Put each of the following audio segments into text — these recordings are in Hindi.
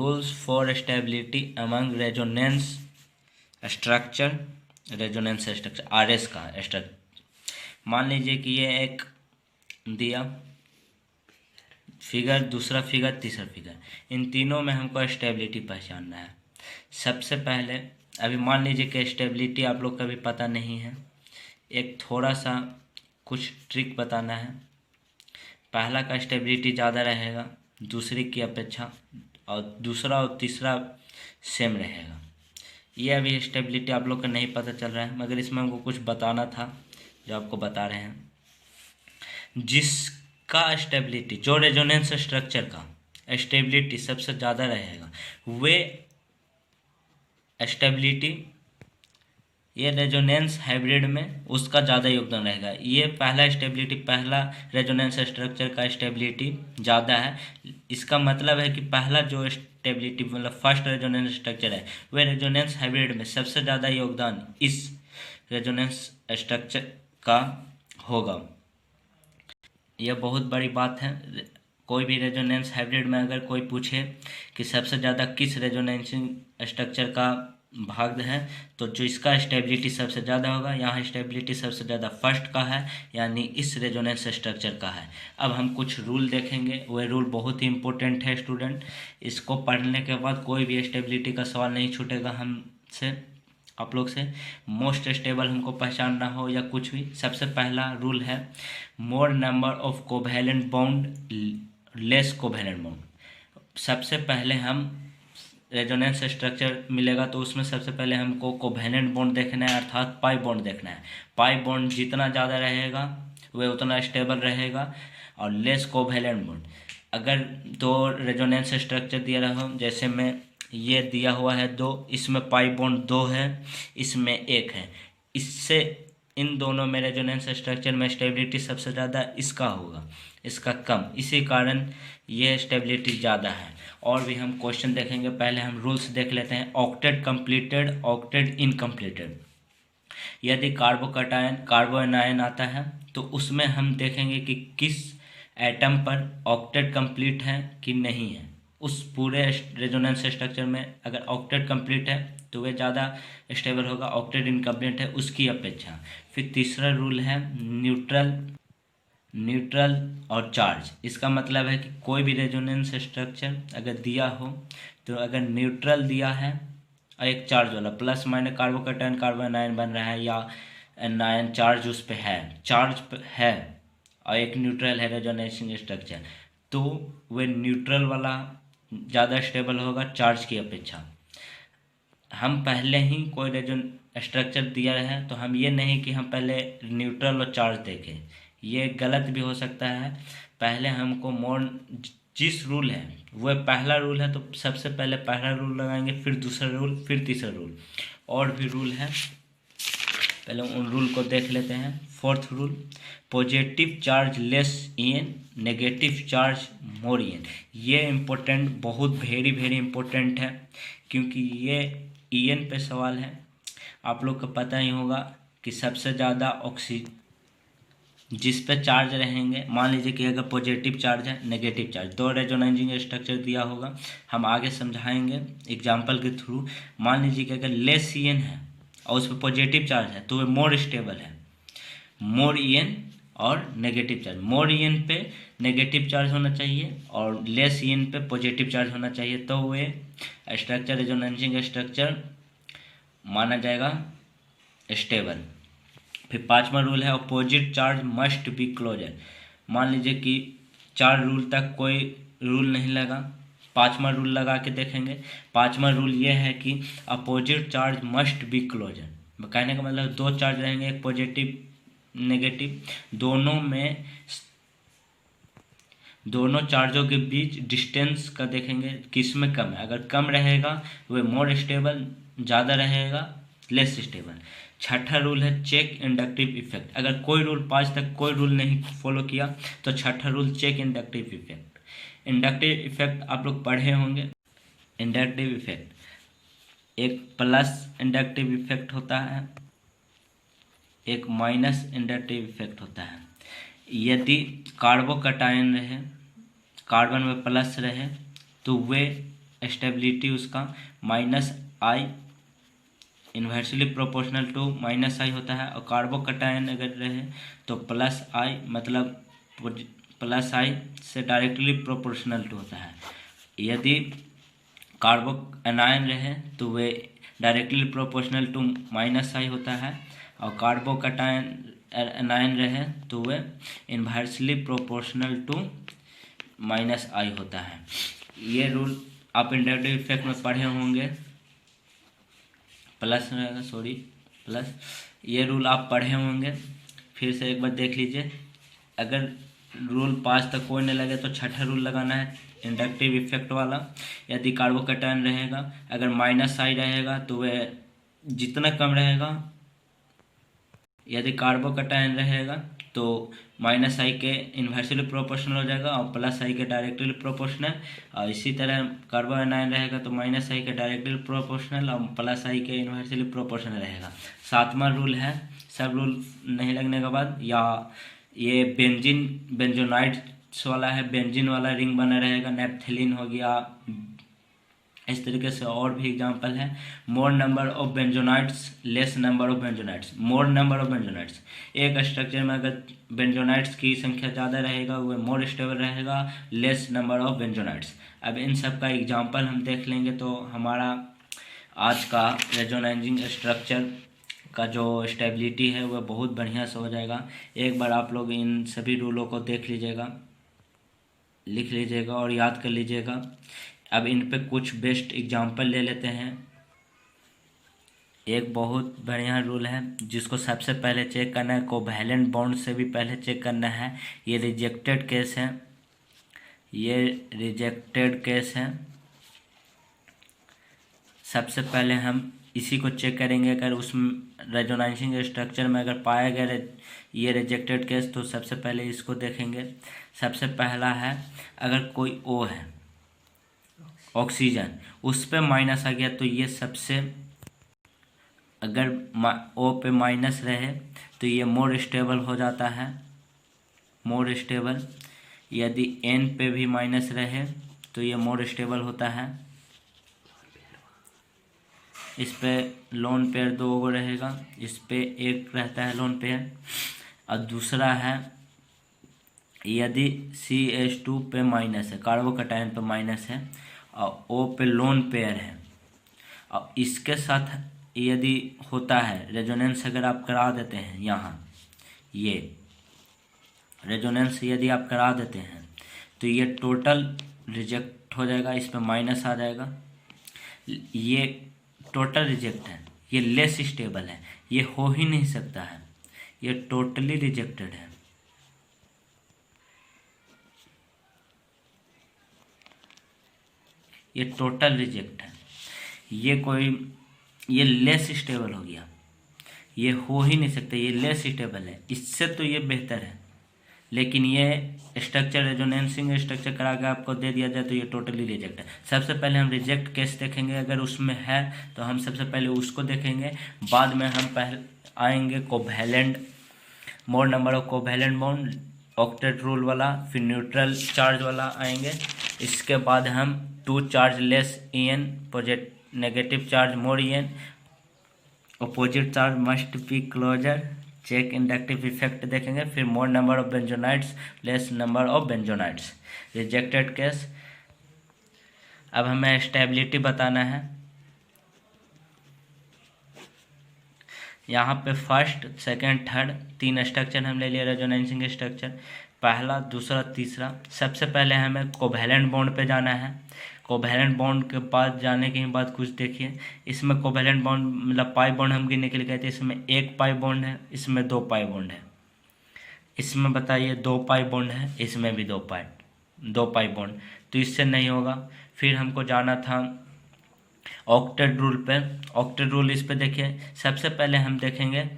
Rules for stability among resonance structure, resonance structure RS का स्ट्रक्चर। मान लीजिए कि ये एक दिया फिगर, दूसरा फिगर, तीसरा फिगर, इन तीनों में हमको स्टेबिलिटी पहचानना है। सबसे पहले अभी मान लीजिए कि स्टेबिलिटी आप लोग का भी पता नहीं है, एक थोड़ा सा कुछ ट्रिक बताना है। पहला का स्टेबिलिटी ज़्यादा रहेगा दूसरे की अपेक्षा, और दूसरा और तीसरा सेम रहेगा। ये अभी स्टेबिलिटी आप लोग का नहीं पता चल रहा है, मगर इसमें हमको कुछ बताना था जो आपको बता रहे हैं। जिसका स्टेबिलिटी, जो रेजोनेंस स्ट्रक्चर का स्टेबिलिटी सबसे ज़्यादा रहेगा, वे स्टेबिलिटी ये रेजोनेंस हाइब्रिड में उसका ज़्यादा योगदान रहेगा। ये पहला स्टेबिलिटी, पहला रेजोनेंस स्ट्रक्चर का स्टेबिलिटी ज़्यादा है। इसका मतलब है कि पहला जो स्टेबिलिटी मतलब फर्स्ट रेजोनेंस स्ट्रक्चर है, वह रेजोनेंस हाइब्रिड में सबसे ज़्यादा योगदान इस रेजोनेंस स्ट्रक्चर का होगा। यह बहुत बड़ी बात है। कोई भी रेजोनेंस हाइब्रिड में अगर कोई पूछे कि सबसे ज़्यादा किस रेजोनेंसिंग स्ट्रक्चर का भाग है, तो जो इसका स्टेबिलिटी सबसे ज़्यादा होगा, यहाँ स्टेबिलिटी सबसे ज़्यादा फर्स्ट का है, यानी इस रेजोनेंस स्ट्रक्चर का है। अब हम कुछ रूल देखेंगे, वह रूल बहुत ही इंपॉर्टेंट है स्टूडेंट। इसको पढ़ने के बाद कोई भी स्टेबिलिटी का सवाल नहीं छूटेगा हमसे, आप लोग से। मोस्ट स्टेबल हमको पहचानना हो या कुछ भी, सबसे पहला रूल है more number of covalent bond less covalent bond. सबसे पहले हम रेजोनेंस स्ट्रक्चर मिलेगा तो उसमें सबसे पहले हमको कोवैलेंट बॉन्ड देखना है, अर्थात पाई बॉन्ड देखना है। पाई बॉन्ड जितना ज़्यादा रहेगा वह उतना स्टेबल रहेगा। और लेस कोवैलेंट बॉन्ड, अगर दो रेजोनेंस स्ट्रक्चर दिया रहा हो, जैसे में ये दिया हुआ है 2, इसमें पाई बॉन्ड 2 है, इसमें 1 है, इससे इन दोनों में रेजोनेंस स्ट्रक्चर में स्टेबिलिटी सबसे ज़्यादा इसका होगा, इसका कम। इसी कारण ये स्टेबिलिटी ज़्यादा है। और भी हम क्वेश्चन देखेंगे, पहले हम रूल्स देख लेते हैं। Octet completed, octet incompleted. यदि कार्बोकटायन कार्बोएनायन आता है तो उसमें हम देखेंगे कि किस एटम पर ऑक्टेट कंप्लीट है कि नहीं है। उस पूरे रेजोनेंस स्ट्रक्चर में अगर ऑक्टेट कंप्लीट है तो वह ज़्यादा स्टेबल होगा, ऑक्टेट इनकम्प्लीट है उसकी अपेक्षा। फिर तीसरा रूल है न्यूट्रल और चार्ज। इसका मतलब है कि कोई भी रेजोनेंस स्ट्रक्चर अगर दिया हो तो अगर न्यूट्रल दिया है और एक चार्ज वाला, प्लस माइनस कार्बोकटायन कार्बोनायन बन रहा है, या नायन चार्ज उस पर है, चार्ज है, और एक न्यूट्रल है रेजोनेंसिंग स्ट्रक्चर, तो वह न्यूट्रल वाला ज़्यादा स्टेबल होगा चार्ज की अपेक्षा। हम पहले ही कोई रेजोन स्ट्रक्चर दिया है तो हम ये नहीं कि हम पहले न्यूट्रल और चार्ज देखें, ये गलत भी हो सकता है। पहले हमको जिस रूल है वह पहला रूल है तो सबसे पहले पहला रूल लगाएंगे, फिर दूसरा रूल, फिर तीसरा रूल। और भी रूल है, पहले उन रूल को देख लेते हैं। Fourth rule, positive charge less EN, negative charge more EN. ये इम्पोर्टेंट, बहुत वेरी वेरी इम्पोर्टेंट है, क्योंकि ये ईएन पे सवाल है। आप लोग को पता ही होगा कि सबसे ज़्यादा ऑक्सीजन जिस पे चार्ज रहेंगे, मान लीजिए कि अगर पॉजिटिव चार्ज है, नेगेटिव चार्ज, दो रेजोनेंसिंग स्ट्रक्चर दिया होगा, हम आगे समझाएंगे एग्जांपल के थ्रू। मान लीजिए कि अगर लेस ईएन है और उस पर पॉजिटिव चार्ज है तो वो मोर स्टेबल है। मोर ईएन और नेगेटिव चार्ज, मोर ईएन पे नेगेटिव चार्ज होना चाहिए और लेस ईएन पे पॉजिटिव चार्ज होना चाहिए, तो वे स्ट्रक्चर रेजोनेंसिंग स्ट्रक्चर माना जाएगा स्टेबल। फिर पांचवा रूल है opposite charge must be closure. मान लीजिए कि 4 रूल तक कोई रूल नहीं लगा, पांचवा रूल लगा के देखेंगे। पांचवा रूल ये है कि opposite charge must be closure. कहने का मतलब 2 चार्ज रहेंगे, एक पॉजिटिव नेगेटिव, दोनों चार्जों के बीच डिस्टेंस का देखेंगे किस में कम है। अगर कम रहेगा वह मोर स्टेबल, ज़्यादा रहेगा लेस स्टेबल। छठा रूल है चेक इंडक्टिव इफेक्ट। अगर कोई रूल 5 तक कोई रूल नहीं फॉलो किया तो छठा rule check inductive effect. Inductive effect आप लोग पढ़े होंगे। इंडक्टिव इफेक्ट एक प्लस इंडक्टिव इफेक्ट होता है, एक माइनस इंडक्टिव इफेक्ट होता है। यदि कार्बोकटायन रहे, कार्बन में प्लस रहे, तो वे स्टेबिलिटी उसका minus I inversely proportional to minus I होता है। और कार्बोकटायन अगर रहे तो प्लस आई, मतलब प्लस आई से डायरेक्टली प्रोपोर्शनल टू होता है। यदि कार्बो एनायन रहे तो वे directly proportional to minus I होता है। और कार्बोकटायन एनायन रहे तो वे inversely proportional to minus I होता है। ये रूल आप इंडक्टिव इफेक्ट में पढ़े होंगे, प्लस रहेगा, सॉरी प्लस, ये रूल आप पढ़े होंगे। फिर से एक बार देख लीजिए। अगर रूल 5 तक कोई नहीं लगे तो छठा रूल लगाना है इंडक्टिव इफेक्ट वाला। यदि कार्बोकटायन रहेगा, अगर माइनस आई रहेगा तो वह जितना कम रहेगा, यदि कार्बोकटायन रहेगा तो माइनस आई के इन्वर्सली प्रोपोर्शनल हो जाएगा और प्लस आई के डायरेक्टली प्रोपोर्शनल। और इसी तरह कार्बो एनायन रहेगा तो माइनस आई के डायरेक्टली प्रोपोर्शनल और प्लस आई के इन्वर्सली प्रोपोर्शनल रहेगा। 7वां रूल है, सब रूल नहीं लगने के बाद, या ये बेंजोनाइट्स वाला है, बेंजीन वाला रिंग बना रहेगा, नेप्थलीन हो गया, इस तरीके से और भी एग्जांपल है। More number of benzenoids, less number of benzenoids. More number of benzenoids, एक स्ट्रक्चर में अगर बेंजोनाइट्स की संख्या ज़्यादा रहेगा वह मोर स्टेबल रहेगा, लेस नंबर ऑफ बेंजोनाइट्स। अब इन सब का एग्जांपल हम देख लेंगे तो हमारा आज का रेजोनेंसिंग स्ट्रक्चर का जो स्टेबिलिटी है वह बहुत बढ़िया से हो जाएगा। एक बार आप लोग इन सभी रूलों को देख लीजिएगा, लिख लीजिएगा और याद कर लीजिएगा। अब इन पे कुछ बेस्ट एग्जांपल ले लेते हैं। एक बहुत बढ़िया रूल है जिसको सबसे पहले चेक करना है, कोवैलेंट बॉन्ड से भी पहले चेक करना है। ये रिजेक्टेड केस है, ये रिजेक्टेड केस है। सबसे पहले हम इसी को चेक करेंगे। अगर उस रेजोनेंसिंग स्ट्रक्चर में अगर पाया गया ये रिजेक्टेड केस तो सबसे पहले इसको देखेंगे। सबसे पहला है, अगर कोई O है ऑक्सीजन, उस पे माइनस आ गया तो ये सबसे, अगर O पे माइनस रहे तो ये मोर स्टेबल हो जाता है, मोर स्टेबल। यदि N पे भी माइनस रहे तो ये मोर स्टेबल होता है। इस पे लोन पेयर 2 रहेगा, इस पे 1 रहता है लोन पेयर। और दूसरा है, यदि CH2 पे माइनस है, कार्बोकटायन पे माइनस है और O पे लोन पेयर है, और इसके साथ यदि होता है रेजोनेंस, अगर आप करा देते हैं यहाँ, ये रेजोनेंस यदि आप करा देते हैं तो ये टोटल रिजेक्ट हो जाएगा, इस पे माइनस आ जाएगा। ये टोटल रिजेक्ट है, ये लेस स्टेबल है, ये हो ही नहीं सकता है, ये टोटली रिजेक्टेड है। ये टोटल रिजेक्ट है, ये लेस स्टेबल हो गया, ये हो ही नहीं सकता, ये लेस स्टेबल है। इससे तो ये बेहतर है, लेकिन ये स्ट्रक्चर रेजोनेंसिंग स्ट्रक्चर करा के आपको दे दिया जाए तो ये टोटली रिजेक्ट है। सबसे पहले हम रिजेक्ट केस देखेंगे, अगर उसमें है तो हम सबसे पहले उसको देखेंगे। बाद में हम पहले आएंगे covalent, more number of covalent bond, octet rule वाला, फिर न्यूट्रल चार्ज वाला आएंगे। इसके बाद हम 2 charge less En, negative charge more En, opposite charge must be closer, check inductive effect देखेंगे। फिर more number of benzenoids, less number of benzenoids, rejected case. अब हमें स्टेबिलिटी बताना है। यहाँ पे फर्स्ट, सेकंड, थर्ड 3 स्ट्रक्चर हम ले लिए रेजोनेंसिंग स्ट्रक्चर, पहला, दूसरा, तीसरा। सबसे पहले हमें कोवैलेंट बॉन्ड पे जाना है। कोवैलेंट बॉन्ड के पास जाने के बाद कुछ देखिए, इसमें कोवैलेंट बॉन्ड मतलब पाई बॉन्ड हम गिनने के लिए कहते हैं। इसमें 1 पाई बॉन्ड है, इसमें 2 पाई बॉन्ड है, इसमें बताइए 2 पाई बॉन्ड है, इसमें भी 2 पाई बॉन्ड, तो इससे नहीं होगा। फिर हमको जाना था ऑक्टेट रूल पे। ऑक्टेट रूल इस पे देखिए, सबसे पहले हम देखेंगे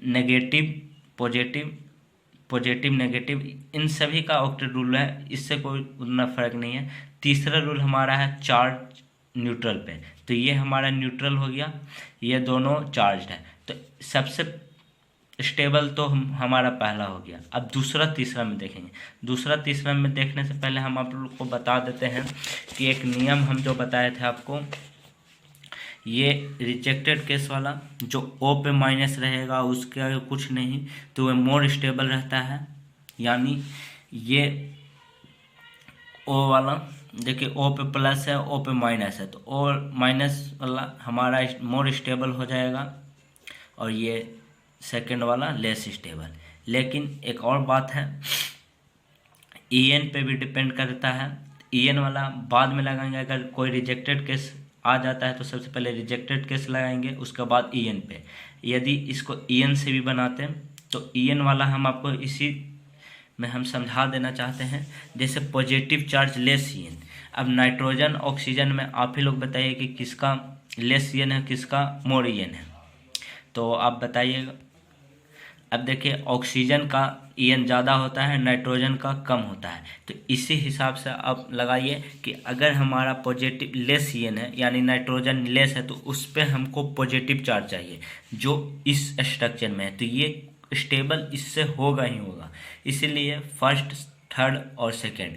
नेगेटिव पॉजिटिव, पॉजिटिव नेगेटिव, इन सभी का ऑक्टेट रूल है, इससे कोई उतना फर्क नहीं है। तीसरा रूल हमारा है चार्ज न्यूट्रल पे, तो ये हमारा न्यूट्रल हो गया, ये दोनों चार्ज है। तो सबसे स्टेबल तो हमारा पहला हो गया। अब दूसरा तीसरा में देखेंगे। दूसरा तीसरा में देखने से पहले हम आप लोग को बता देते हैं कि एक नियम हम जो बताए थे आपको, ये रिजेक्टेड केस वाला जो O पे माइनस रहेगा उसके आगे कुछ नहीं तो वह मोर स्टेबल रहता है। यानी ये O वाला देखिए O पे प्लस है, O पे माइनस है, तो O माइनस वाला हमारा मोर स्टेबल हो जाएगा और ये सेकंड वाला लेस स्टेबल। लेकिन एक और बात है, EN पे भी डिपेंड करता है। EN वाला बाद में लगाएंगे। अगर कोई रिजेक्टेड केस आ जाता है तो सबसे पहले रिजेक्टेड केस लगाएंगे, उसके बाद EN पे। यदि इसको EN से भी बनाते हैं तो EN वाला हम आपको इसी में हम समझा देना चाहते हैं। जैसे पॉजिटिव चार्ज लेस EN। अब नाइट्रोजन ऑक्सीजन में आप ही लोग बताइए कि किसका लेस EN है, किसका मोर EN है, तो आप बताइएगा। अब देखिए ऑक्सीजन का EN ज़्यादा होता है, नाइट्रोजन का कम होता है, तो इसी हिसाब से आप लगाइए कि अगर हमारा पॉजिटिव लेस EN है यानी नाइट्रोजन लेस है तो उस पर हमको पॉजिटिव चार्ज चाहिए जो इस स्ट्रक्चर में है, तो ये स्टेबल इससे होगा ही होगा। इसीलिए फर्स्ट, थर्ड और सेकेंड